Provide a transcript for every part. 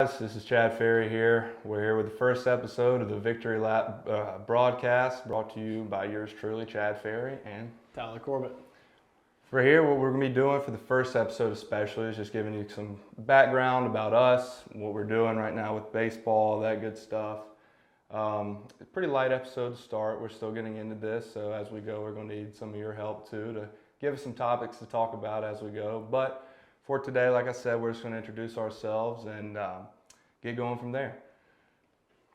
This is Chad Fairey here. We're here with the first episode of the Victory Lap broadcast, brought to you by yours truly, Chad Fairey and Tyler Corbitt. For here, what we're going to be doing for the first episode especially is just giving you some background about us, what we're doing right now with baseball, that good stuff. A pretty light episode to start. We're still getting into this, so as we go, we're going to need some of your help too to give us some topics to talk about as we go. But for today, like I said, we're just going to introduce ourselves and get going from there.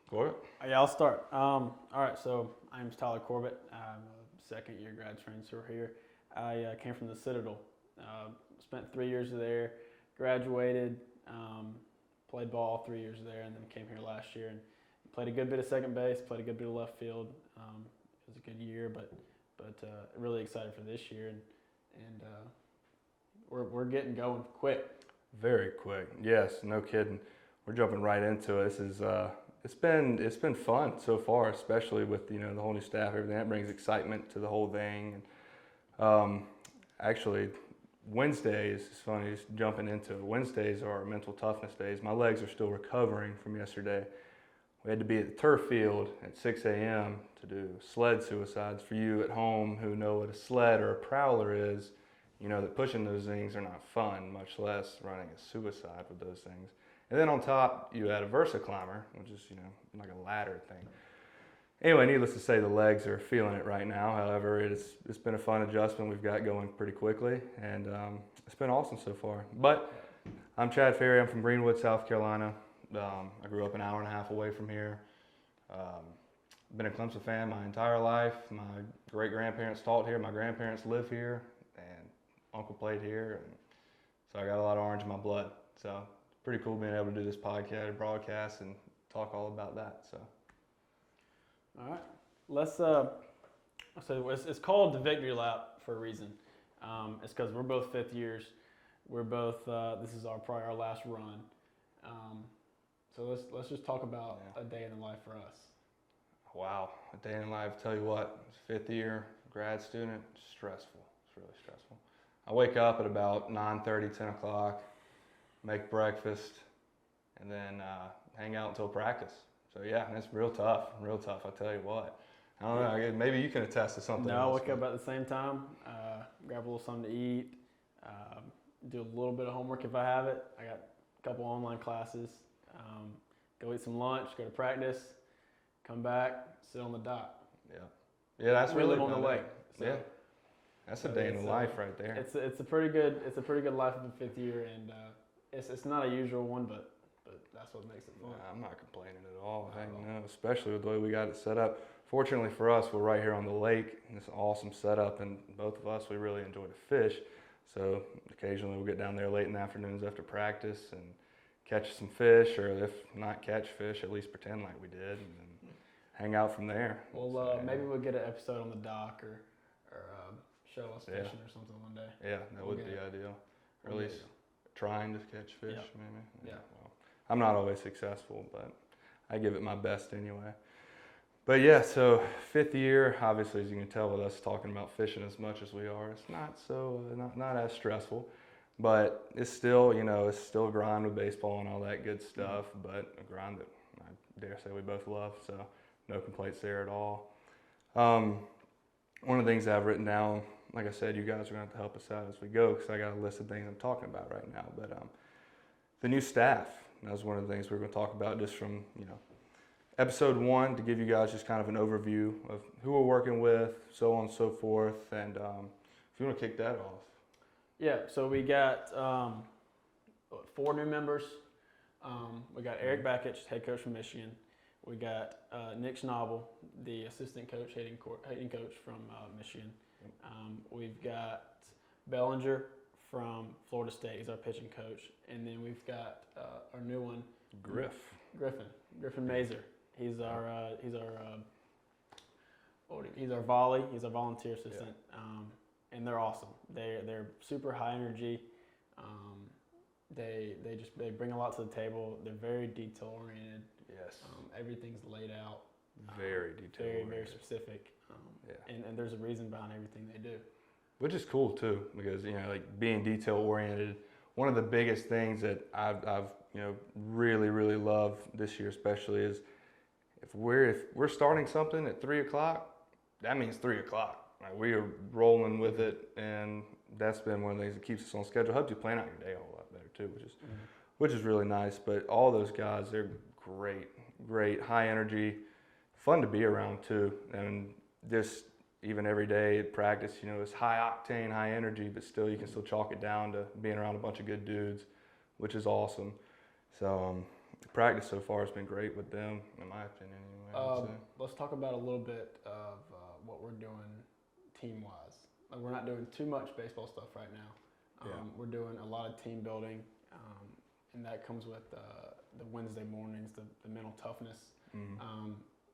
Corbitt? Yeah, I'll start. All right, so my name's Tyler Corbitt. I'm a second-year grad transfer here. I came from the Citadel. Spent 3 years there, graduated, played ball 3 years there, and then came here last year and played a good bit of second base, played a good bit of left field. It was a good year, but really excited for this year, and we're getting going quick. Very quick. Yes, no kidding. We're jumping right into it. This is it's been fun so far, especially with the whole new staff, everything that brings excitement to the whole thing. And actually, Wednesdays, it's funny just jumping into it. Wednesdays are our mental toughness days. My legs are still recovering from yesterday. We had to be at the turf field at 6 a.m. to do sled suicides. For you at home who know what a sled or a prowler is, you know that pushing those things are not fun, much less running a suicide with those things. And then on top, you add a Versa climber, which is, like a ladder thing. Anyway, needless to say, the legs are feeling it right now. However, it's been a fun adjustment we've got going pretty quickly, and it's been awesome so far. But I'm Chad Fairey. I'm from Greenwood, South Carolina. I grew up an hour and a half away from here. Been a Clemson fan my entire life. My great-grandparents taught here. My grandparents live here, and Uncle played here. And so I got a lot of orange in my blood. So it's pretty cool being able to do this podcast, broadcast, and talk all about that. So. All right, let's. So it's called the Victory Lap for a reason. It's because we're both fifth years. We're both. This is our last run. So let's just talk about a day in the life for us. Wow, a day in life. Tell you what, fifth year grad student, stressful. It's really stressful. I wake up at about 9:30, 10 o'clock, make breakfast, and then hang out until practice. So yeah, it's real tough, I tell you what. I don't know, maybe you can attest to something No, else. I wake up at the same time, grab a little something to eat, do a little bit of homework if I have it. I got a couple online classes, go eat some lunch, go to practice, come back, sit on the dock. Yeah, that's really on the lake. So, yeah, that's a day in the life right there. It's a pretty good life of a fifth year, and it's not a usual one, but that's what makes it fun. Yeah, I'm not complaining at all. Heck no, especially with the way we got it set up. Fortunately for us, we're right here on the lake, and it's an awesome setup, and both of us, we really enjoy to fish. So occasionally we'll get down there late in the afternoons after practice and catch some fish, or if not catch fish, at least pretend like we did, and then hang out from there. Well, maybe we'll get an episode on the dock or show us fishing or something one day. Yeah, that would be ideal. Or at least trying to catch fish, maybe. Yeah. Well, I'm not always successful, but I give it my best anyway. But yeah, so fifth year, obviously, as you can tell with us talking about fishing as much as we are, it's not as stressful, but it's still, it's still a grind with baseball and all that good stuff, but a grind that I dare say we both love, so no complaints there at all. One of the things I've written down, like I said, you guys are going to have to help us out as we go, because I got a list of things I'm talking about right now, but the new staff. That was one of the things we were going to talk about just from, episode 1, to give you guys just kind of an overview of who we're working with, so on and so forth. And if you want to kick that off. Yeah, so we got 4 new members. We got Eric Bakich, head coach from Michigan. We got Nick Schnabel, the assistant coach, hitting coach from Michigan. We've got Bellinger from Florida State. He's our pitching coach. And then we've got our new one, Griffin Mazer. He's our volley. He's our volunteer assistant, and they're awesome. They're super high energy. They bring a lot to the table. They're very detail oriented. Yes. Everything's laid out. Very detail oriented. Very specific. And there's a reason behind everything they do. Which is cool too, because like being detail oriented. One of the biggest things that I've really love this year especially is if we're starting something at 3 o'clock, that means 3 o'clock. Like, we are rolling with it, and that's been one of the things that keeps us on schedule. Helps you plan out your day a whole lot better too, which is really nice. But all those guys, they're great, high energy, fun to be around too, and just even every day at practice, it's high octane, high energy, but still you can still chalk it down to being around a bunch of good dudes, which is awesome. So practice so far has been great with them, in my opinion. Anyway, let's talk about a little bit of what we're doing team-wise. Like, we're not doing too much baseball stuff right now. We're doing a lot of team building, and that comes with the Wednesday mornings, the mental toughness.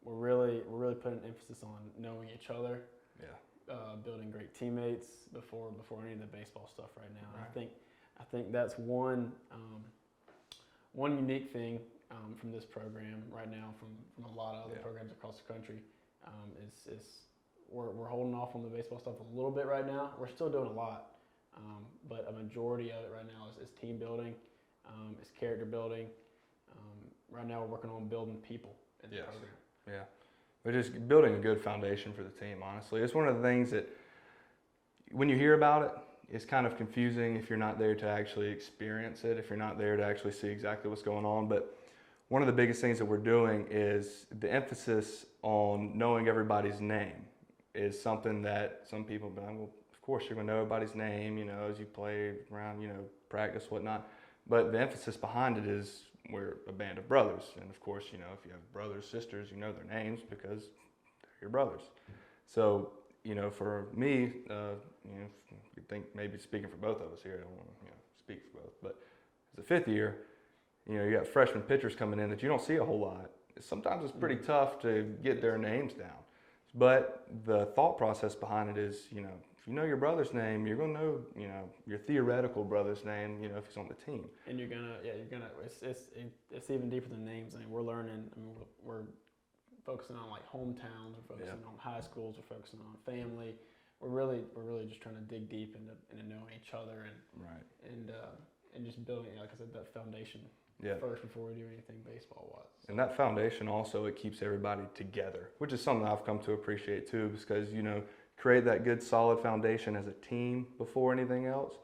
We're really putting emphasis on knowing each other. Building great teammates before any of the baseball stuff right now. Right. I think that's one unique thing from this program right now from a lot of other programs across the country is we're holding off on the baseball stuff a little bit right now. We're still doing a lot, but a majority of it right now is team building, is character building. Right now we're working on building people in the program. Yeah. But just building a good foundation for the team, honestly. It's one of the things that when you hear about it, it's kind of confusing if you're not there to actually experience it, if you're not there to actually see exactly what's going on. But one of the biggest things that we're doing is the emphasis on knowing everybody's name is something that some people be like, well, of course you're going to know everybody's name, as you play around, practice, whatnot. But the emphasis behind it is we're a band of brothers. And of course, if you have brothers, sisters, you know their names because they're your brothers. So, for me, you think maybe speaking for both of us here, I don't want to speak for both, but as a fifth year, you got freshman pitchers coming in that you don't see a whole lot. Sometimes it's pretty tough to get their names down. But the thought process behind it is, if you know your brother's name, you're going to know, your theoretical brother's name, if he's on the team. And it's even deeper than names. We're learning, we're focusing on like hometowns, we're focusing on high schools, we're focusing on family. We're really just trying to dig deep into knowing each other and just building, like I said, that foundation first before we do anything baseball-wise. And that foundation also, it keeps everybody together, which is something I've come to appreciate too, because, create that good solid foundation as a team before anything else,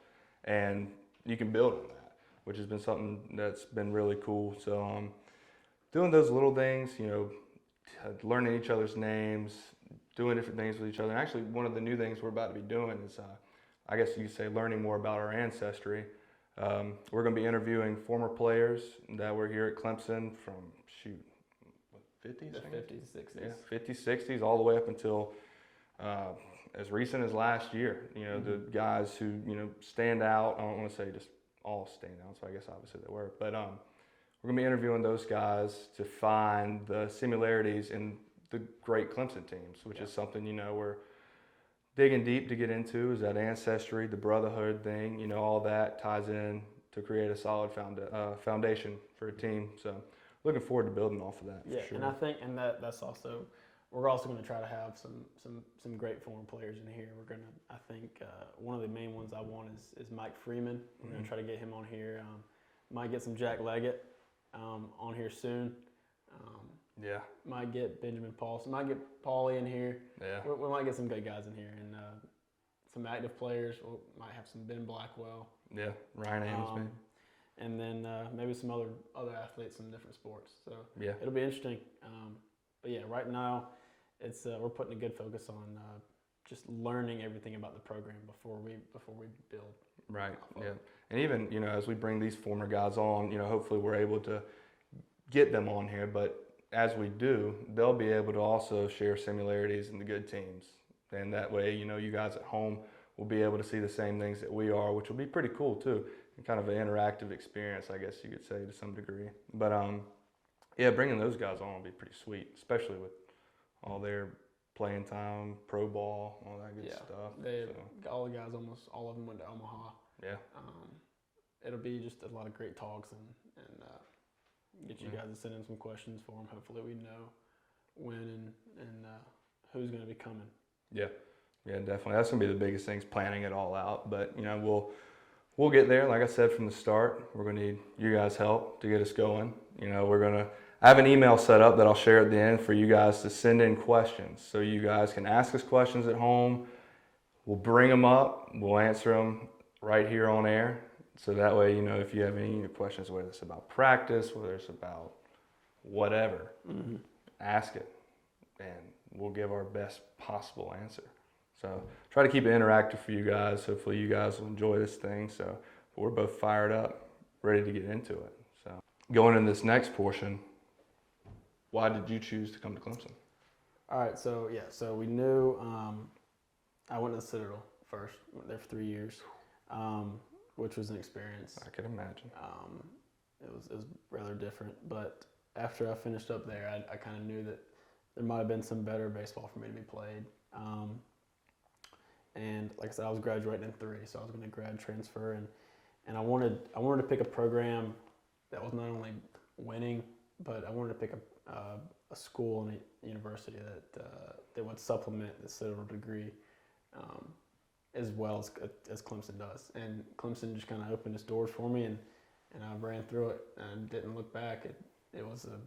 and you can build on that, which has been something that's been really cool. So doing those little things, learning each other's names, doing different things with each other. And actually, one of the new things we're about to be doing is, I guess you could say, learning more about our ancestry. We're going to be interviewing former players that were here at Clemson from, 50s? The 50s, 60s. Yeah, 50s, 60s, all the way up until as recent as last year. The guys who, stand out. I don't want to say just all stand out, so I guess obviously they were. But we're going to be interviewing those guys to find the similarities in the great Clemson teams, which is something, we're digging deep to get into, is that ancestry, the brotherhood thing, all that ties in to create a solid foundation for a team. So looking forward to building off of that. Yeah, for sure. And I think, that's also, we're also going to try to have some great former players in here. We're going to, I think, one of the main ones I want is Mike Freeman. We're going to try to get him on here. Might get some Jack Leggett on here soon. Might get Benjamin Paulson. Might get Paulie in here. Yeah. We might get some good guys in here, and some active players. We might have some Ben Blackwell. Yeah, Ryan Ames, and then maybe some other athletes in different sports. So it'll be interesting. But right now it's we're putting a good focus on just learning everything about the program before we build. Right. Yeah. And even as we bring these former guys on, hopefully we're able to get them on here, but as we do, they'll be able to also share similarities in the good teams. And that way, you guys at home will be able to see the same things that we are, which will be pretty cool too. And kind of an interactive experience, I guess you could say, to some degree. But bringing those guys on will be pretty sweet, especially with all their playing time, pro ball, all that good stuff. All the guys, almost all of them went to Omaha. Yeah. It'll be just a lot of great talks and get you guys to send in some questions for them. Hopefully we know when and who's going to be coming. Yeah, definitely. That's going to be the biggest thing, is planning it all out. But we'll we'll get there. Like I said from the start, we're going to need you guys' help to get us going. You know, I have an email set up that I'll share at the end for you guys to send in questions. So you guys can ask us questions at home. We'll bring them up. We'll answer them right here on air. So that way, you know, if you have any questions, whether it's about practice, whether it's about whatever, ask it. And we'll give our best possible answer. So try to keep it interactive for you guys. Hopefully you guys will enjoy this thing. So we're both fired up, ready to get into it. So going in this next portion, why did you choose to come to Clemson? All right, so we knew I went to the Citadel first. Went there for 3 years, which was an experience. I could imagine. It was rather different, but after I finished up there, I kind of knew that there might have been some better baseball for me to be played. And like I said, I was graduating in 3, so I was going to grad transfer, and I wanted to pick a program that was not only winning, but I wanted to pick a school and a university that would supplement the Citadel degree as well as Clemson does. And Clemson just kind of opened its doors for me, and I ran through it and didn't look back. It was a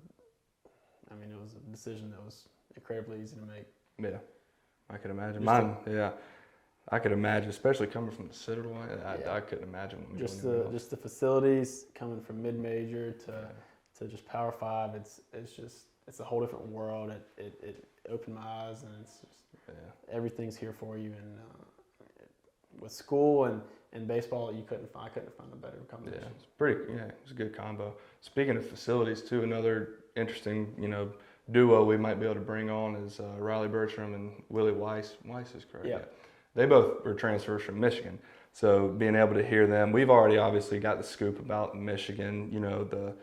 decision that was incredibly easy to make. Yeah, I could imagine. Mine, yeah. I could imagine, especially coming from the Citadel. I couldn't imagine. Just the facilities coming from mid-major to just Power 5. It's a whole different world. It opened my eyes, and it's just everything's here for you. And with school and baseball, I couldn't find a better combination. Yeah, it's a good combo. Speaking of facilities too, another interesting duo we might be able to bring on is Riley Bertram and Willie Weiss. Weiss is correct. Yeah. They both were transfers from Michigan. So being able to hear them, we've already obviously got the scoop about Michigan, the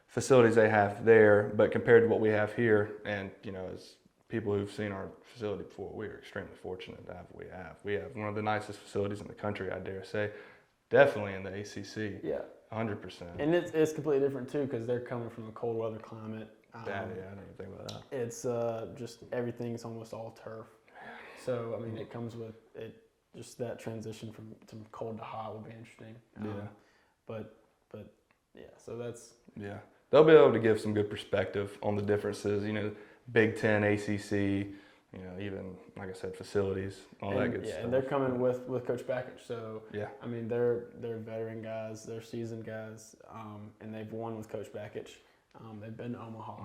facilities they have there, but compared to what we have here, and as people who've seen our facility before, we are extremely fortunate to have what we have. We have one of the nicest facilities in the country, I dare say, definitely in the ACC. Yeah. 100%. And it's completely different too, because they're coming from a cold weather climate. I didn't even think about that. It's just everything's almost all turf. So I mean, it comes with it. Just that transition from cold to hot will be interesting. But yeah, so that's they'll be able to give some good perspective on the differences. Big Ten, ACC. Even like I said, facilities, all that good stuff. And they're coming with Coach Backich. So I mean, they're veteran guys, they're seasoned guys, and they've won with Coach Backich. They've been to Omaha,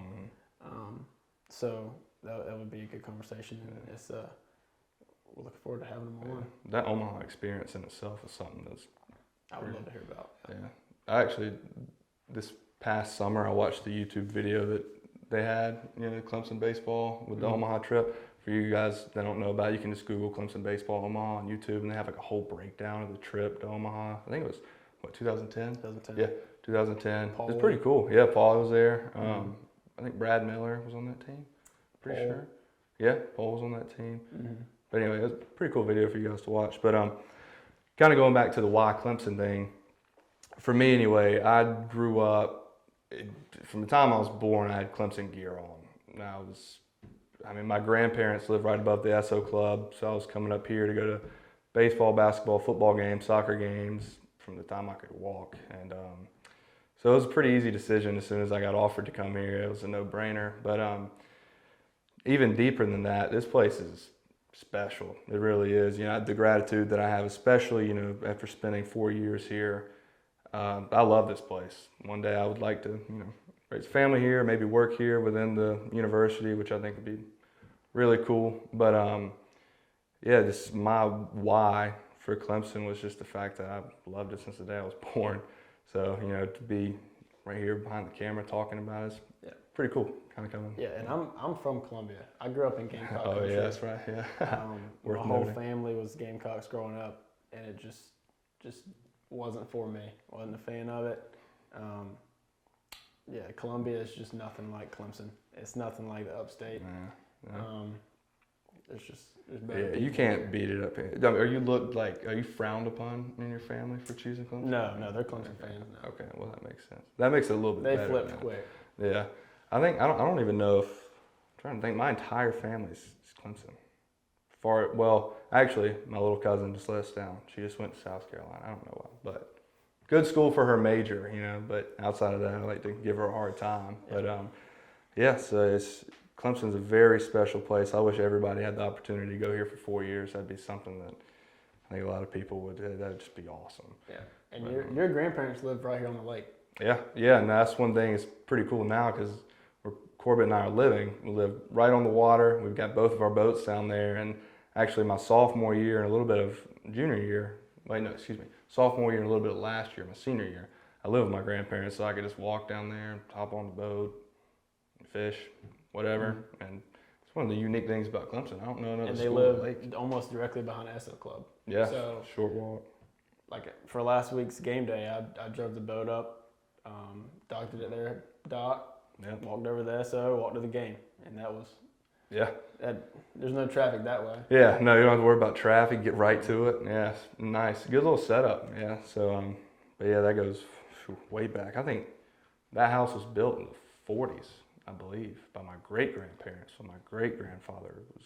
so that would be a good conversation. And it's we're looking forward to having them on. That Omaha experience in itself is something that's I would love to hear about. Yeah, I actually this past summer I watched the YouTube video that they had, Clemson baseball with the Omaha trip. For you guys that don't know about it, you can just Google Clemson baseball Omaha on YouTube, and they have like a whole breakdown of the trip to Omaha. I think it was 2010. 2010. Yeah, 2010. Paul It's pretty cool. Yeah, Paul was there. I think Brad Miller was on that team. Pretty sure. Yeah, Paul was on that team. But anyway, it was a pretty cool video for you guys to watch. But kind of going back to the why Clemson thing, for me anyway, I grew up, from the time I was born, I had Clemson gear on. My grandparents lived right above the SO Club, so I was coming up here to go to baseball, basketball, football games, soccer games from the time I could walk. And so it was a pretty easy decision as soon as I got offered to come here. It was a no-brainer. But even deeper than that, this place is special. It really is. The gratitude that I have, especially, after spending 4 years here. I love this place. One day I would like to, raise a family here, maybe work here within the university, which I think would be really cool. But just my why for Clemson was just the fact that I've loved it since the day I was born. So, to be right here behind the camera talking about it is pretty cool. Kind of coming. Yeah, and I'm from Columbia. I grew up in Gamecock country. Yeah, that's right. Yeah. My whole family was Gamecocks growing up, and it just wasn't for me. Wasn't a fan of it. Columbia is just nothing like Clemson. It's nothing like the upstate. There's better. You can't beat it up here. Are you frowned upon in your family for choosing Clemson? No, they're Clemson fans now. Okay, well that makes sense. That makes it a little bit better. They flipped quick. Yeah, I don't even know if I'm trying to think. My entire family's Clemson. Actually, my little cousin just let us down. She just went to South Carolina. I don't know why, but good school for her major, you know. But outside of that, I like to give her a hard time. Yeah. But yeah, so Clemson's a very special place. I wish everybody had the opportunity to go here for 4 years. That'd be something that I think a lot of people would. That'd just be awesome. Yeah. And your grandparents live right here on the lake. Yeah, and that's one thing. It's pretty cool now because where Corbitt and I are living, we live right on the water. We've got both of our boats down there, and actually my sophomore year and a little bit of junior year. Sophomore year and a little bit of last year, my senior year, I lived with my grandparents, so I could just walk down there, hop on the boat, fish, whatever. And it's one of the unique things about Clemson. I don't know another And they school live on the lake. almost directly behind SO Club. Yeah, So, short walk. like for last week's game day, I drove the boat up, docked it at their dock, walked over to the SO, walked to the game, and that was there's no traffic that way. Yeah, no, you don't have to worry about traffic. Get right to it. Yeah, nice, good little setup. Yeah, so but yeah, that goes way back. I think that house was built in the 40s, I believe, by my great grandparents. So my great grandfather was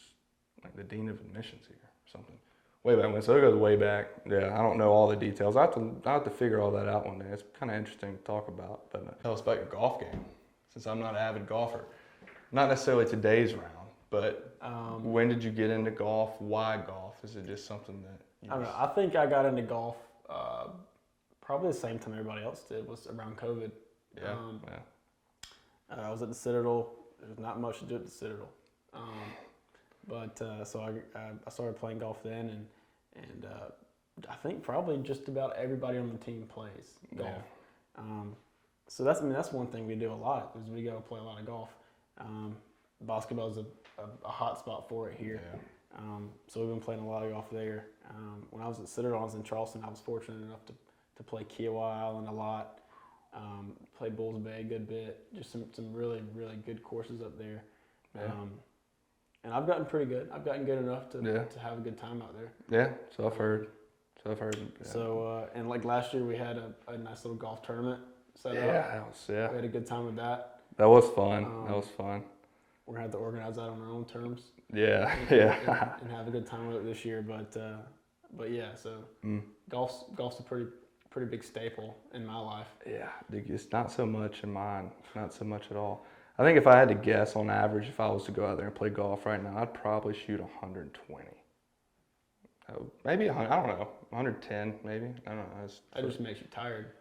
like the dean of admissions here, or something. Way back when, so it goes way back. Yeah, I don't know all the details. I have to figure all that out one day. It's kind of interesting to talk about. But tell us about your golf game, since I'm not an avid golfer. Not necessarily today's round, but when did you get into golf? Why golf? Is it just something that I don't know. I think I got into golf probably the same time everybody else did, was around COVID. I was at the Citadel. There's not much to do at the Citadel. So I started playing golf then, and I think probably just about everybody on the team plays golf. Yeah. So that's one thing we do a lot, is we go play a lot of golf. Basketball is a hot spot for it here. Yeah. So we've been playing a lot of golf there. When I was at Citadel, I was in Charleston. I was fortunate enough to play Kiowa Island a lot. Played Bulls Bay a good bit. Just some really, really good courses up there. Yeah. And I've gotten pretty good. I've gotten good enough to have a good time out there. Yeah, so I've heard. Yeah. So, and like last year we had a nice little golf tournament set up. We had a good time with that. That was fun. We're going to have to organize that on our own terms. Yeah. And have a good time with it this year. But yeah, so golf's a pretty big staple in my life. Yeah, it's not so much in mine. Not so much at all. I think if I had to guess on average, if I was to go out there and play golf right now, I'd probably shoot 120. Maybe, I don't know, 110 maybe. I don't know. That just makes you tired.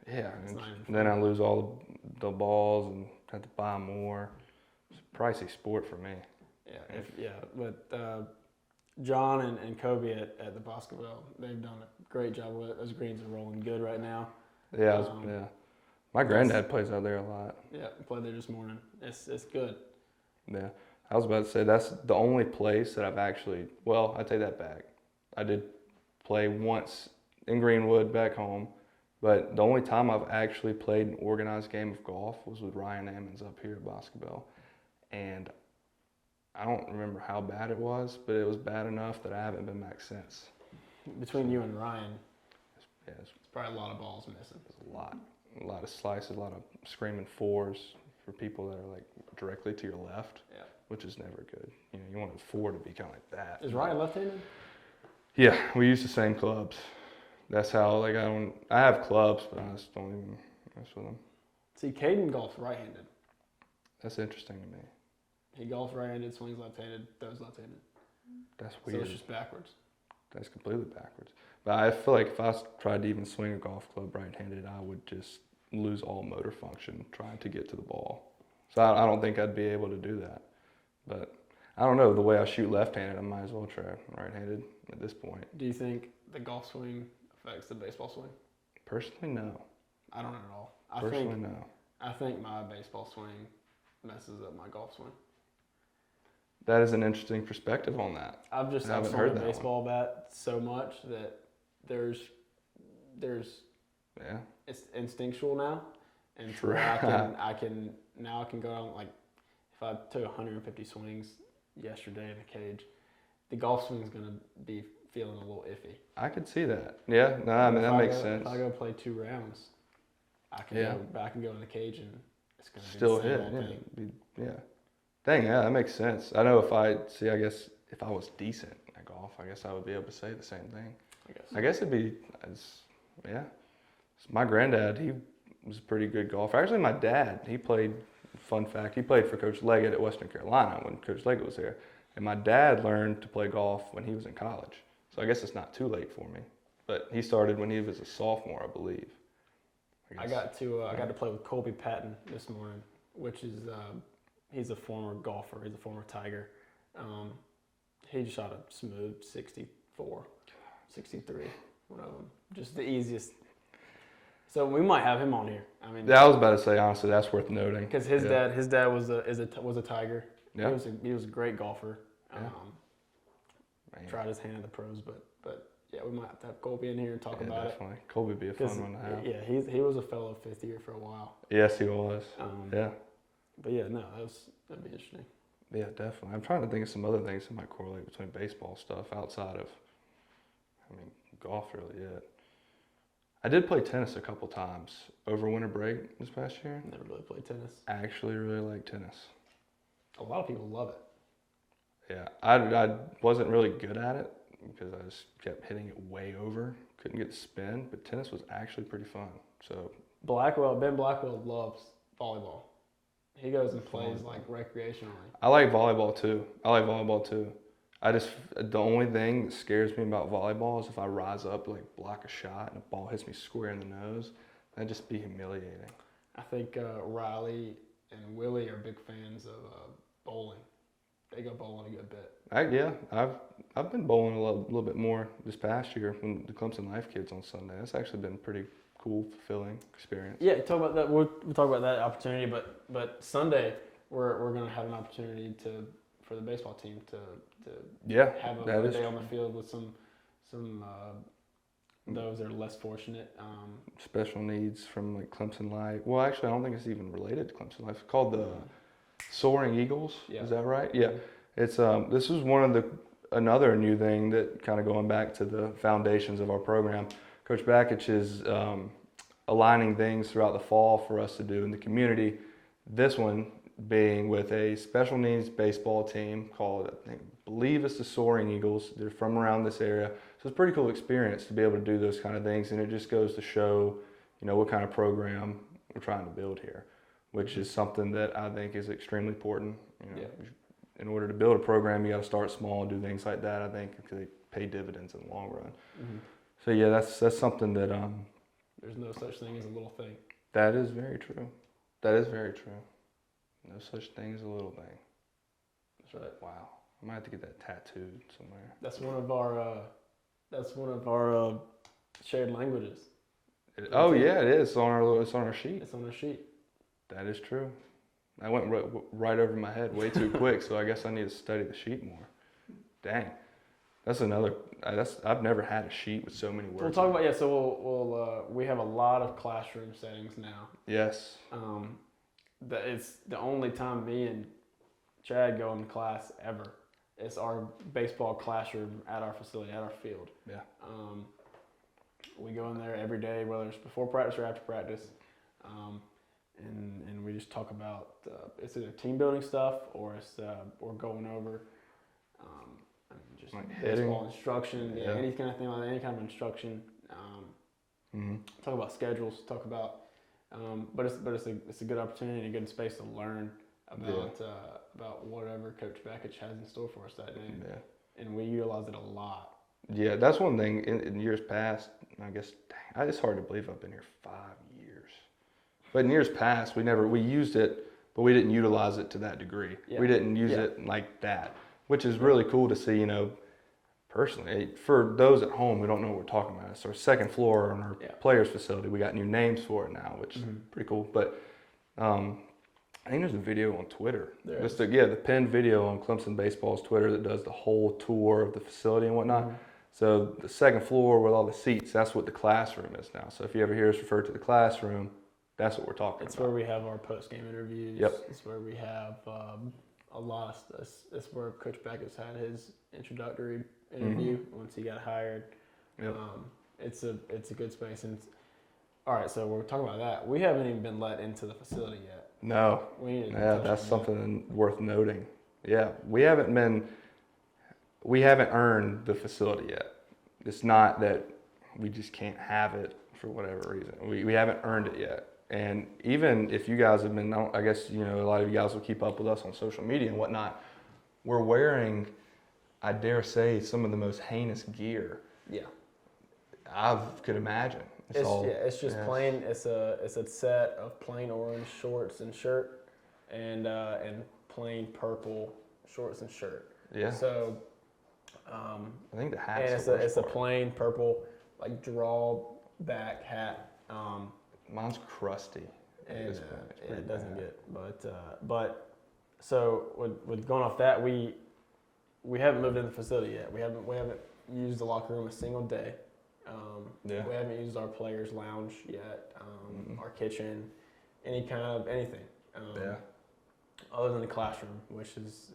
Yeah, and then I lose all the balls and have to buy more. It's a pricey sport for me. But John and Kobe at the basketball, they've done a great job with it. Those greens are rolling good right now. Yeah. My granddad plays out there a lot. Yeah, played there this morning. It's good. Yeah, I was about to say that's the only place that I've actually. Well, I take that back. I did play once in Greenwood back home, but the only time I've actually played an organized game of golf was with Ryan Ammons up here at basketball, and I don't remember how bad it was, but it was bad enough that I haven't been back since. Between you and Ryan, it's probably a lot of balls missing. A lot of slices, a lot of screaming fours for people that are like directly to your left, which is never good. You know, you want a four to be kind of like that. Is Ryan left-handed? Yeah, we use the same clubs. That's how, like, I have clubs, but I just don't even mess with them. See, Caden golfs right-handed. That's interesting to me. He golfs right-handed, swings left-handed, throws left-handed. That's weird. So it's just backwards. That's completely backwards. But I feel like if I tried to even swing a golf club right-handed, I would just lose all motor function trying to get to the ball. So I don't think I'd be able to do that. But I don't know, the way I shoot left-handed, I might as well try right-handed at this point. Do you think the golf swing affects the baseball swing? Personally, no. I don't at all. No. I think my baseball swing messes up my golf swing. That is an interesting perspective on that. I've swung a baseball bat so much that there's it's instinctual now, and True. I can go out, like, if I took 150 swings yesterday in a cage, the golf swing is gonna be feeling a little iffy. I could see that. Yeah, no, I mean that makes sense. If I go play 2 rounds, I can go in the cage and it's gonna still be the hit. same old thing. Dang, yeah, that makes sense. I know I guess if I was decent at golf, I guess I would be able to say the same thing. I guess it'd be, My granddad, he was a pretty good golfer. Actually, my dad, he played. Fun fact: he played for Coach Leggett at Western Carolina when Coach Leggett was there, and my dad learned to play golf when he was in college. So I guess it's not too late for me. But he started when he was a sophomore, I believe. I got to play with Colby Patton this morning, which is he's a former golfer. He's a former Tiger. He shot a smooth 64, 63, one of them. Just the easiest. So we might have him on here. I mean, yeah, I was about to say, honestly, that's worth noting. because his dad was a Tiger. Yeah. He was a great golfer. Man. Tried his hand at the pros, but yeah, we might have to have Colby in here and talk about definitely. Colby would be a fun one to have. Yeah, he was a fellow fifth year for a while. Yes, he was. Yeah. But yeah, no, that'd be interesting. Yeah, definitely. I'm trying to think of some other things that might correlate between baseball stuff outside of, golf really, yeah. I did play tennis a couple times over winter break this past year. Never really played tennis. I actually really like tennis. A lot of people love it. Yeah, I wasn't really good at it because I just kept hitting it way over. Couldn't get the spin, but tennis was actually pretty fun. So Ben Blackwell loves volleyball. He goes and plays like recreationally. I like volleyball too. The only thing that scares me about volleyball is if I rise up, like block a shot and a ball hits me square in the nose. That'd just be humiliating. I think Riley and Willie are big fans of bowling. They go bowling a good bit. I've been bowling a little bit more this past year when the Clemson Life Kids on Sunday. That's actually been pretty cool, fulfilling experience. Yeah, talk about that. We'll talk about that opportunity, but Sunday we're gonna have an opportunity for the baseball team to have a day on the field with some those that are less fortunate. Special needs from like Clemson Life. Well, actually, I don't think it's even related to Clemson Life. It's called the Soaring Eagles. Yeah. Is that right? Yeah. It's this is another new thing that kind of going back to the foundations of our program. Coach Bakich is aligning things throughout the fall for us to do in the community. This one being with a special needs baseball team called, I believe it's the Soaring Eagles. They're from around this area. So it's a pretty cool experience to be able to do those kind of things. And it just goes to show, what kind of program we're trying to build here, which is something that I think is extremely important. In order to build a program, you got to start small and do things like that, I think, because they pay dividends in the long run. Mm-hmm. So yeah, that's something that there's no such thing as a little thing. That is very true. No such thing as a little thing. That's right. Wow, I might have to get that tattooed somewhere. That's one of our shared languages. It is. It's on our sheet. It's on our sheet. That is true. I went right over my head way too quick, so I guess I need to study the sheet more. Dang. I've never had a sheet with so many words. We'll talk about So we have a lot of classroom settings now. Yes. It's the only time me and Chad go in class ever. It's our baseball classroom at our facility, at our field. Yeah. We go in there every day, whether it's before practice or after practice, and we just talk about it's either team building stuff or it's we're going over. Just like baseball instruction, any kind of thing like that, any kind of instruction. Talk about schedules. Talk about, but it's a good opportunity and a good space to learn about whatever Coach Bakich has in store for us that day. Yeah. And we utilize it a lot. Yeah, that's one thing in years past. I guess it's hard to believe I've been here 5 years. But in years past, we used it, but we didn't utilize it to that degree. Yeah. We didn't use it like that, which is really cool to see, personally. For those at home who don't know what we're talking about, it's our second floor on our players' facility. We got new names for it now, which is pretty cool. But I think there's a video on Twitter. The pinned video on Clemson Baseball's Twitter that does the whole tour of the facility and whatnot. So the second floor with all the seats, that's what the classroom is now. So if you ever hear us refer to the classroom, that's what we're talking about. It's where we have our post-game interviews. Yep. It's where we have a lot of stuff. It's where Coach Bakich had his introductory interview once he got hired. Yep. It's a good space. And all right, so we're talking about that. We haven't even been let into the facility yet. No. That's something worth noting. Yeah, we haven't earned the facility yet. It's not that we just can't have it for whatever reason. We haven't earned it yet. And even if you guys have been, I guess, you know, a lot of you guys will keep up with us on social media and whatnot, we're wearing, I dare say, some of the most heinous gear I could imagine. It's just plain. It's a set of plain orange shorts and shirt, and plain purple shorts and shirt. Yeah. So, I think the hat. And it's a plain purple like draw-back hat. Mine's crusty. And it doesn't get. But so with going off that, we haven't moved in the facility yet. We haven't used the locker room a single day. We haven't used our players' lounge yet. Our kitchen, anything. Other than the classroom, which is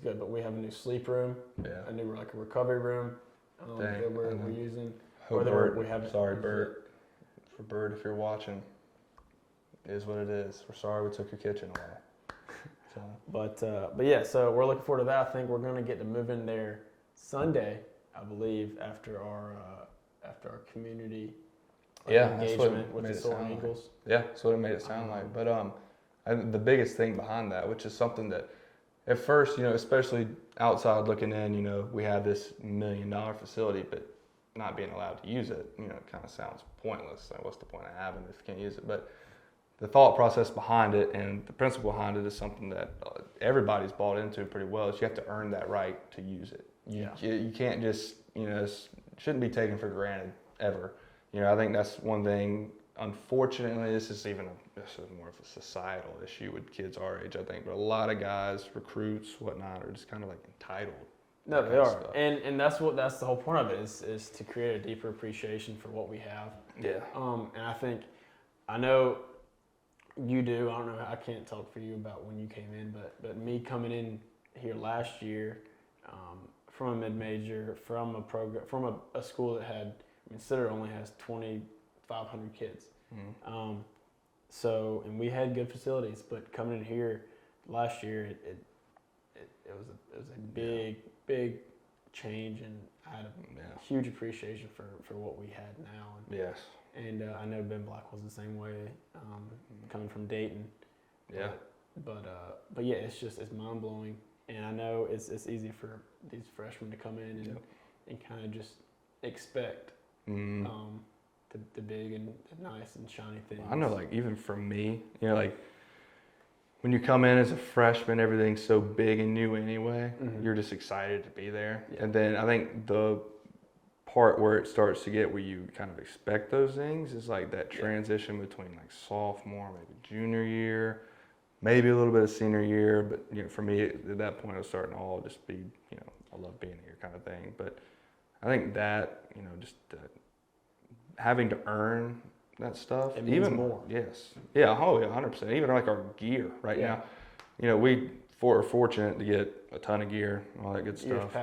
good. But we have a new sleep room, a new like a recovery room that we're using. Sorry, Bert. For Bert, if you're watching, it is what it is. We're sorry we took your kitchen away. But yeah, so we're looking forward to that. I think we're going to get to move in there Sunday, I believe, after our community engagement with the Soaring Eagles. Yeah, that's what it made it sound like. But the biggest thing behind that, which is something that at first, you know, especially outside looking in, you know, we have this $1 million facility, but not being allowed to use it, you know, it kind of sounds pointless. Like, what's the point of having it if you can't use it? But the thought process behind it and the principle behind it is something that everybody's bought into pretty well. Is you have to earn that right to use it. You can't just, you know, it shouldn't be taken for granted ever. You know, I think that's one thing. Unfortunately, this is more of a societal issue with kids our age, I think. But a lot of guys, recruits, whatnot, are just kind of like entitled. No, they are, and that's the whole point of it is to create a deeper appreciation for what we have. Yeah. And I know you do. I don't know. I can't talk for you about when you came in, but me coming in here last year, from a mid-major, from a program, from a school that had, Citadel only has 2,500 kids. Mm-hmm. And we had good facilities, but coming in here last year, it was a big change, and I had a huge appreciation for what we had now. And I know Ben Black was the same way, coming from Dayton. Yeah. But yeah, it's mind blowing, and I know it's easy for these freshmen to come in and kind of just expect the big and nice and shiny things. I know, like, even for me, you know, like, when you come in as a freshman, everything's so big and new anyway. Mm-hmm. You're just excited to be there. Yeah. And then I think the part where it starts to get where you kind of expect those things is like that transition between like sophomore, maybe junior year, maybe a little bit of senior year. But, you know, for me, at that point, I was starting to all just be, you know, I love being here kind of thing. But I think that, you know, just having to earn that stuff. It means more. Yes. Yeah, 100%. Even like our gear right now. You know, we are fortunate to get a ton of gear, all that good stuff.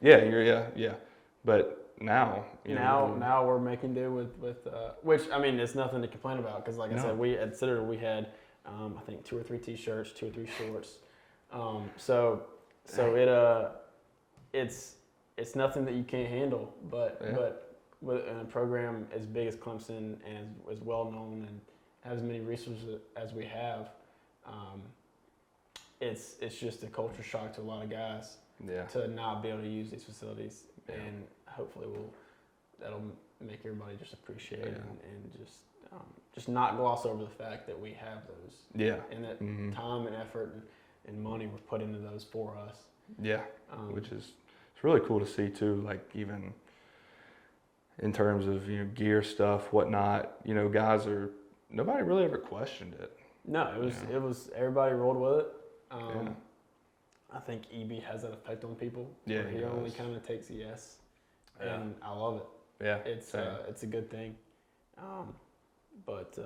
Yeah. But now, now we're making do with which, I mean, it's nothing to complain about, because like I said, we at Citadel we had I think 2 or 3 t-shirts, 2 or 3 shorts. So it's nothing that you can't handle, but with a program as big as Clemson and as well known and has as many resources as we have, it's just a culture shock to a lot of guys to not be able to use these facilities, and hopefully that'll make everybody just appreciate it and just not gloss over the fact that we have those, and that time and effort and money were put into those for us. Which is, it's really cool to see too, like even in terms of, you know, gear stuff, whatnot, you know, nobody really ever questioned it. No, it was everybody rolled with it. I think EB has that effect on people. Yeah, he only kind of takes a yes, and I love it. Yeah, it's a good thing. But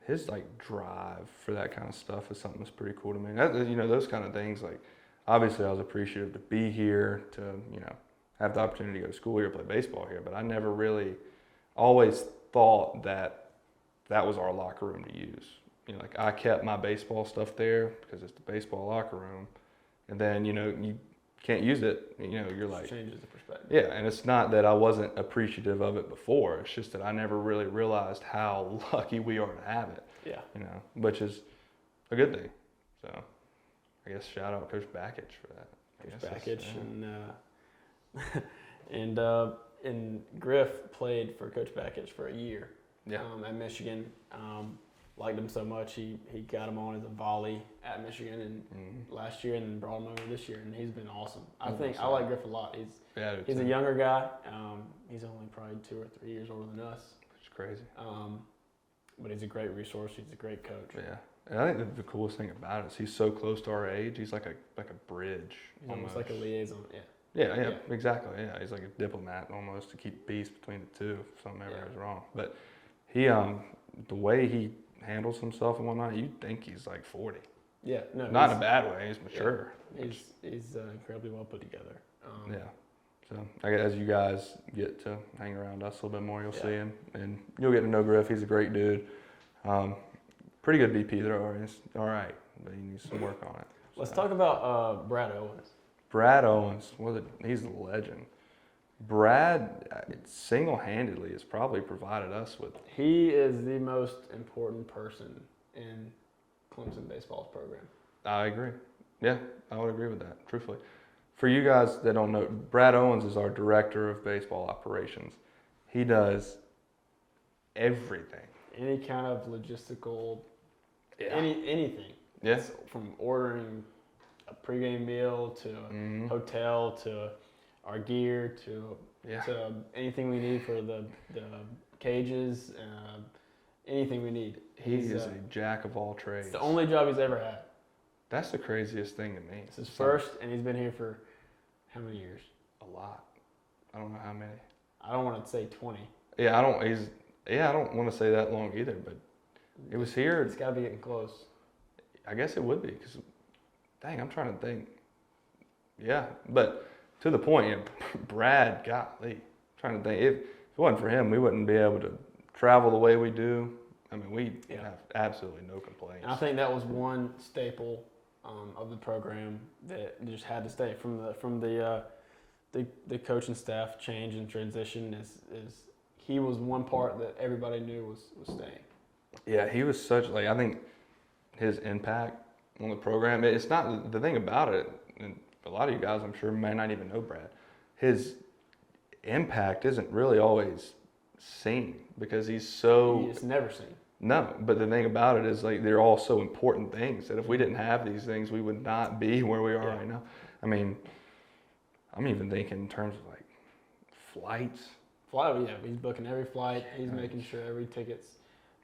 his like drive for that kind of stuff is something that's pretty cool to me. You know, those kind of things, like, obviously I was appreciative to be here, to, you know, have the opportunity to go to school here, play baseball here, but I never really always thought that was our locker room to use. You know, like, I kept my baseball stuff there because it's the baseball locker room, and then, you know, you can't use it, you're like, changes the perspective. yeah. And it's not that I wasn't appreciative of it before. It's just that I never really realized how lucky we are to have it. Yeah. Which is a good thing. So I guess shout out Coach Backage for that. Coach Backage and Griff played for Coach Backage for a year. Yeah. At Michigan. Liked him so much he got him on as a volley at Michigan and last year, and then brought him over this year, and he's been awesome. I like Griff a lot. He's a younger guy. He's only probably 2 or 3 years older than us. Which is crazy. But he's a great resource. He's a great coach. Yeah. And I think the coolest thing about it is he's so close to our age. He's like a bridge. He's almost like a liaison. Yeah, exactly. Yeah, he's like a diplomat almost to keep peace between the two if something ever goes wrong. But he, the way he handles himself and whatnot, you'd think he's like 40. Yeah, no, not in a bad way. He's mature. Yeah, he's incredibly well put together. Yeah. So I guess as you guys get to hang around us a little bit more, you'll see him, and you'll get to know Griff. He's a great dude. Pretty good BP though. He's all right, but he needs some work on it. Let's talk about Brad Owens. Brad Owens, he's a legend. Brad single-handedly has probably provided us with. He is the most important person in Clemson baseball's program. I agree. Yeah, I would agree with that, truthfully. For you guys that don't know, Brad Owens is our director of baseball operations. He does everything. Any kind of logistical, anything. Yeah. It's from ordering a pregame meal to a hotel to our gear to anything we need for the cages, anything we need. He is a jack of all trades. It's the only job he's ever had. That's the craziest thing to me. It's his first, and he's been here for how many years? A lot. I don't know how many. I don't want to say 20. Yeah, I don't want to say that long either, but it was here. It's got to be getting close. I guess it would be, because, dang, I'm trying to think. Yeah, but to the point, Brad, golly, trying to think. If it wasn't for him, we wouldn't be able to travel the way we do. I mean, we have absolutely no complaints. And I think that was one staple of the program that just had to stay from the coaching staff change and transition. Is he was one part that everybody knew was staying. Yeah, he was such, I think his impact on the program, it's not, the thing about it, and a lot of you guys I'm sure may not even know Brad, his impact isn't really always seen because he's so... It's never seen. No, but the thing about it is they're all so important things that if we didn't have these things, we would not be where we are right now. I mean, I'm even thinking in terms of flights. He's booking every flight. He's making sure every ticket's,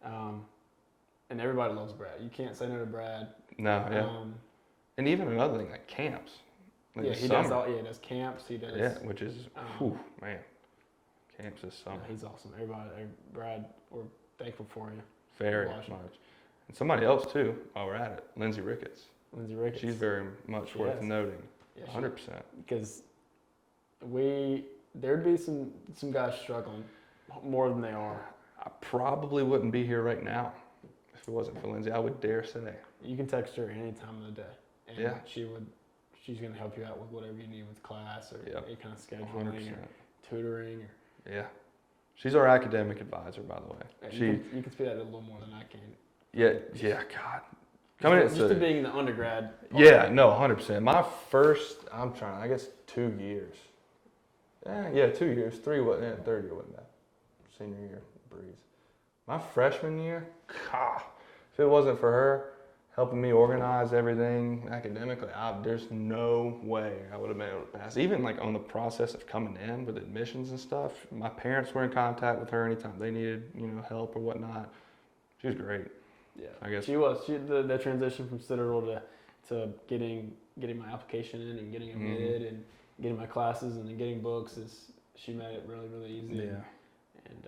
and everybody loves Brad. You can't say no to Brad. No, yeah. And even another thing like camps. He does camps. He does. Yeah, which is, man, camps this summer. He's awesome. Brad, we're thankful for you. Very much. And somebody else too, while we're at it, Lindsay Ricketts. She's very much worth noting. Yeah, 100%. Because there'd be some guys struggling more than they are. I probably wouldn't be here right now if it wasn't for Lindsay. I would dare say. You can text her any time of the day, and she's going to help you out with whatever you need with class or any kind of scheduling 100%. Or tutoring. Yeah. She's our academic advisor, by the way. You can speak that a little more than I can. Yeah, God. Coming just to being in the undergrad. Yeah, no, 100%. My first, I guess 2 years. 2 years. 3 wasn't, third year wasn't bad. Senior year, breeze. My freshman year, God, if it wasn't for her helping me organize everything academically, there's no way I would have been able to pass. Even on the process of coming in with admissions and stuff, my parents were in contact with her anytime they needed, help or whatnot. She was great. Yeah, I guess she was. The transition from Citadel to getting my application in and getting admitted and getting my classes and then getting books she made it really, really easy. Yeah, and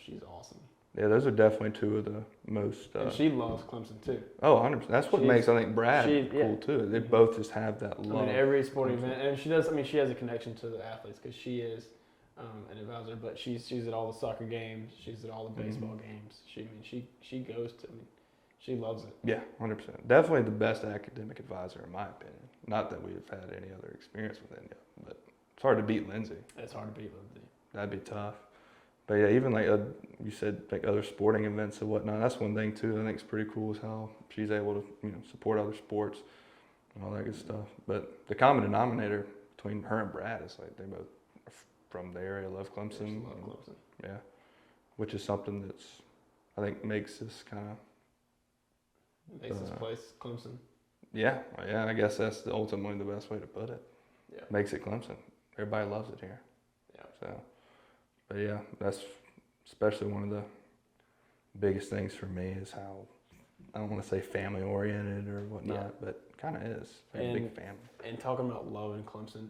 she's awesome. Yeah, those are definitely two of the most. And she loves Clemson too. Oh, 100%. That's what makes I think Brad cool too. They both just have that love. I mean, every sporting event, and she does. I mean, she has a connection to the athletes because she is an advisor. But she's at all the soccer games. She's at all the baseball games. She goes to. I mean, She loves it. Yeah, 100%. Definitely the best academic advisor in my opinion. Not that we've had any other experience with it yet, but it's hard to beat Lindsay. It's hard to beat Lindsay. That'd be tough. But yeah, even like you said, like other sporting events and whatnot. That's one thing too. I think is pretty cool is how she's able to support other sports and all that good stuff. But the common denominator between her and Brad is like they both are from the area, love Clemson. Love Clemson. Yeah, which is something that's I think makes this kind of makes this place Clemson. Yeah, I guess that's ultimately the best way to put it. Yeah, makes it Clemson. Everybody loves it here. Yeah. So, but yeah, that's especially one of the biggest things for me is how I don't want to say family oriented or whatnot, but kind of is a big family. And talking about love in Clemson,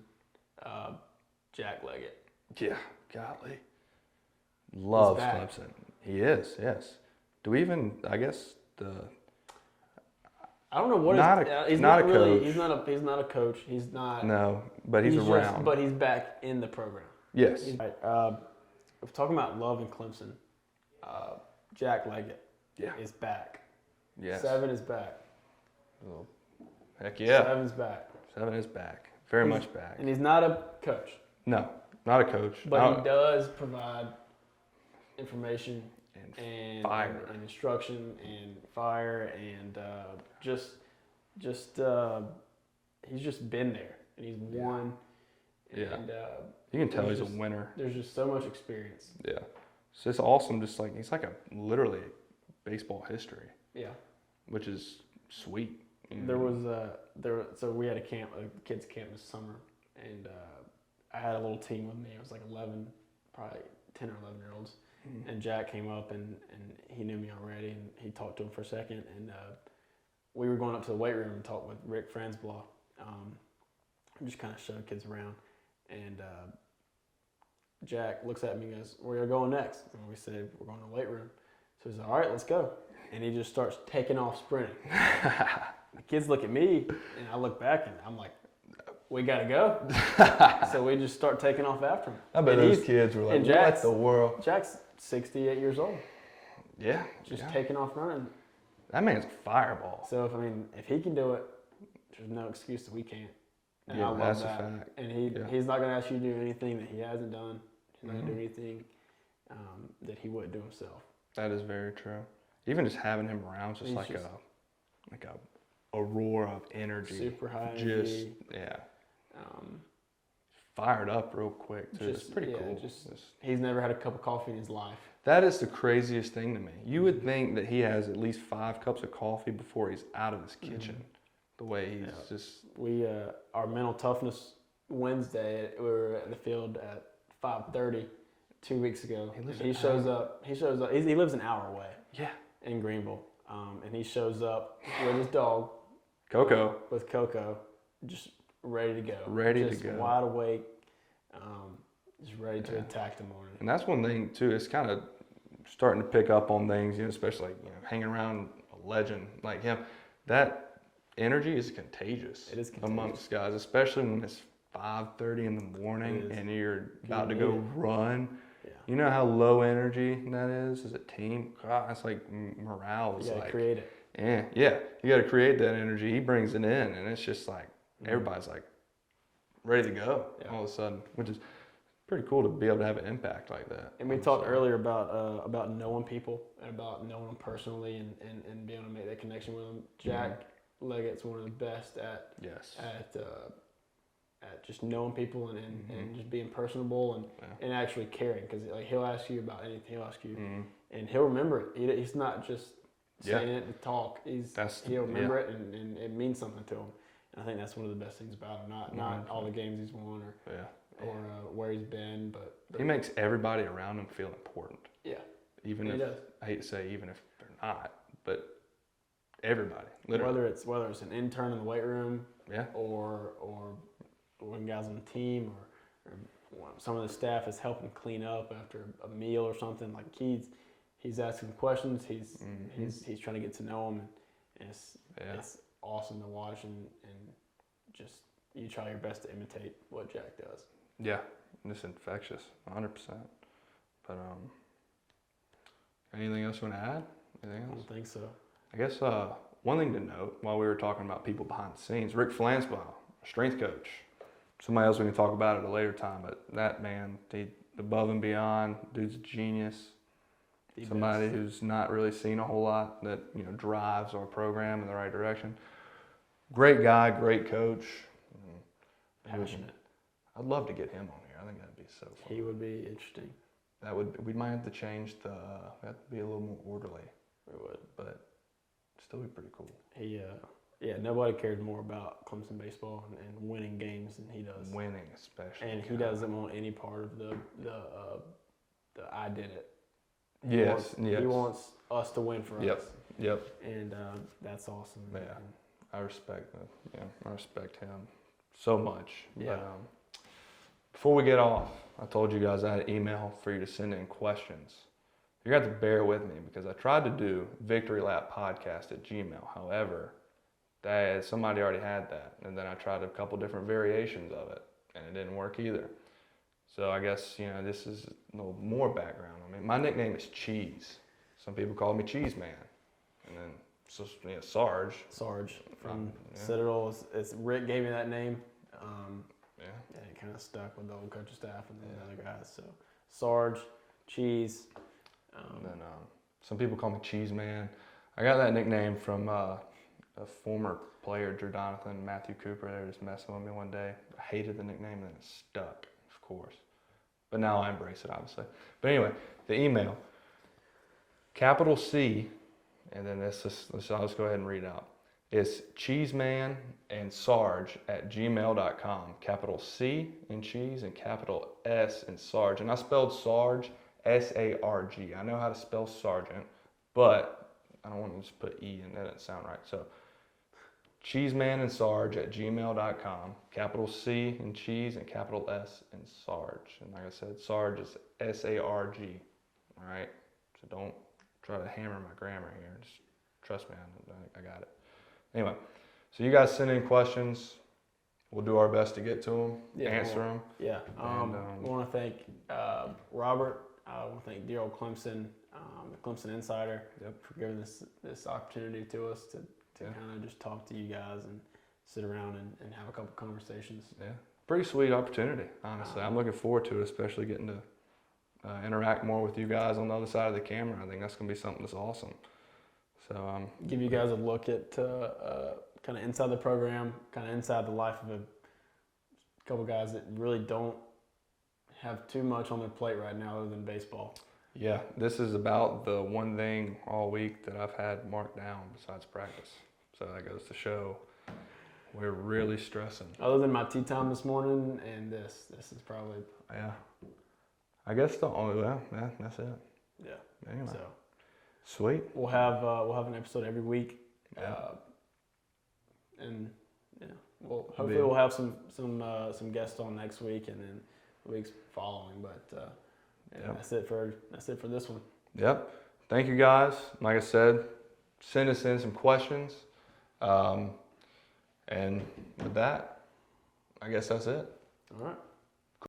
Jack Leggett. Yeah, golly, loves Clemson. He is, yes. Do we even? I guess I don't know what he's not a coach. He's not a coach. He's not. No, but he's around. But he's back in the program. Yes. Right. If we're talking about love in Clemson, Jack Leggett is back. Yes. 7 is back. Well, heck yeah. 7's back. 7 is back. Very much back. And he's not a coach. No, not a coach. But he does provide information and fire and instruction and fire and just he's just been there and he's won. Yeah. And you can tell he's a winner. There's just so much experience. Yeah. So it's awesome. Just like he's like literally baseball history. Yeah. Which is sweet. There was so we had a kids camp this summer, and I had a little team with me. It was like 11, probably 10 or 11-year-olds. Mm-hmm. And Jack came up and he knew me already, and he talked to him for a second. And we were going up to the weight room and talked with Rick Franzblaw. Just kind of showed kids around. And Jack looks at me and goes, "Where are you going next?" And we said, "We're going to the weight room." So he's like, "All right, let's go." And he just starts taking off sprinting. The kids look at me, and I look back, and I'm like, "We got to go." So we just start taking off after him. I bet those kids were like, "What the world?" Jack's 68 years old. Yeah. Just taking off running. That man's a fireball. So, if he can do it, there's no excuse that we can't. And I love that's that. a fact. And he's not going to ask you to do anything that he hasn't done. He's not going to do anything that he wouldn't do himself. That is very true. Even just having him around, just like a roar of energy. Super high energy. Fired up real quick too. It's pretty cool. He's never had a cup of coffee in his life. That is the craziest thing to me. You would think that he has at least 5 cups of coffee before he's out of his kitchen. Mm-hmm. The way he's just. We our mental toughness Wednesday. We were at the field at 5:30 2 weeks ago. He shows up. He lives an hour away. Yeah. In Greenville, and he shows up with his dog, Coco. With Coco, just ready to go. Just wide awake, just ready to attack the morning. And that's one thing too. It's kind of starting to pick up on things, especially hanging around a legend like him. That energy is contagious. It is contagious amongst guys, especially when it's 5:30 in the morning and you're about to go run. Yeah. You know how low energy that is as a team? God, it's like morale is like. Create it. Yeah. You got to create that energy. He brings it in, and it's just like everybody's like ready to go all of a sudden, which is pretty cool to be able to have an impact like that. And we talked earlier about knowing people and about knowing them personally and being able to make that connection with them. Jack Leggett's one of the best at just knowing people and just being personable and actually caring, because he'll ask you about anything. He'll ask you and he'll remember it. He's not just saying it to talk. He'll remember it and it means something to him. And I think that's one of the best things about him. Not all the games he's won or where he's been, but he makes everybody around him feel important. Yeah, even if I hate to say even if they're not, but everybody, literally. Whether it's an intern in the weight room, or when guys on the team, or some of the staff is helping clean up after a meal or something. Like he's asking questions. He's trying to get to know them, and it's awesome to watch, and just you try your best to imitate what Jack does. Yeah, it's infectious, 100%. But anything else you want to add? Anything else? I don't think so. I guess one thing to note while we were talking about people behind the scenes, Rick Flansbaugh, strength coach. Somebody else we can talk about at a later time, but that man, he above and beyond, dude's a genius. Somebody who's not really seen a whole lot that, you know, drives our program in the right direction. Great guy, great coach. Passionate. I'd love to get him on here. I think that'd be so fun. He would be interesting. We might have to change we have to be a little more orderly. We would. But still be pretty cool. Nobody cares more about Clemson baseball and winning games than he does. Winning especially. And he doesn't want any part of the I did it. Yes. He wants us to win for us. Yep. And that's awesome. Yeah. I respect that. Yeah, I respect him so much. Yeah. But, before we get off, I told you guys I had an email for you to send in questions. You're going to have to bear with me because I tried to do Victory Lap Podcast at Gmail. However, somebody already had that. And then I tried a couple different variations of it, and it didn't work either. So I guess, you know, this is a little more background. I mean, my nickname is Cheese. Some people call me Cheese Man. And then Sarge. Sarge from Citadel. Rick gave me that name. Yeah, it kind of stuck with the old coaching staff and then the other guys. So Sarge, Cheese. And then some people call me Cheese Man. I got that nickname from a former player, Jordanathan Matthew Cooper. They were just messing with me one day. I hated the nickname and then it stuck, of course. But now I embrace it, obviously. But anyway, the email, capital C, and then I'll just go ahead and read it out. It's cheeseman and sarge at gmail.com. Capital C in cheese and capital S in sarge. And I spelled sarge S-A-R-G. I know how to spell sergeant, but I don't want to just put E in. That doesn't sound right. So cheeseman and sarge at gmail.com. Capital C in cheese and capital S in sarge. And like I said, sarge is S-A-R-G. All right? So don't try to hammer my grammar here. Just trust me, I got it. Anyway, so you guys send in questions. We'll do our best to get to them, answer them. Yeah. We want to thank Robert. I want to thank dear old Clemson, the Clemson Insider, for giving this opportunity to us to kind of just talk to you guys and sit around and have a couple conversations. Yeah, pretty sweet opportunity, honestly. I'm looking forward to it, especially getting to interact more with you guys on the other side of the camera. I think that's going to be something that's awesome. So give you guys a look at kind of inside the program, kind of inside the life of a couple guys that really don't have too much on their plate right now other than baseball. Yeah, this is about the one thing all week that I've had marked down besides practice. So that goes to show we're really stressing. Other than my tea time this morning and this is probably... Yeah. I guess that's it. Yeah. Anyway. So sweet. We'll have an episode every week. Yeah. And yeah, hopefully we'll have some guests on next week and then the weeks following. But that's it for this one. Yep. Thank you guys. Like I said, send us in some questions. And with that, I guess that's it. All right.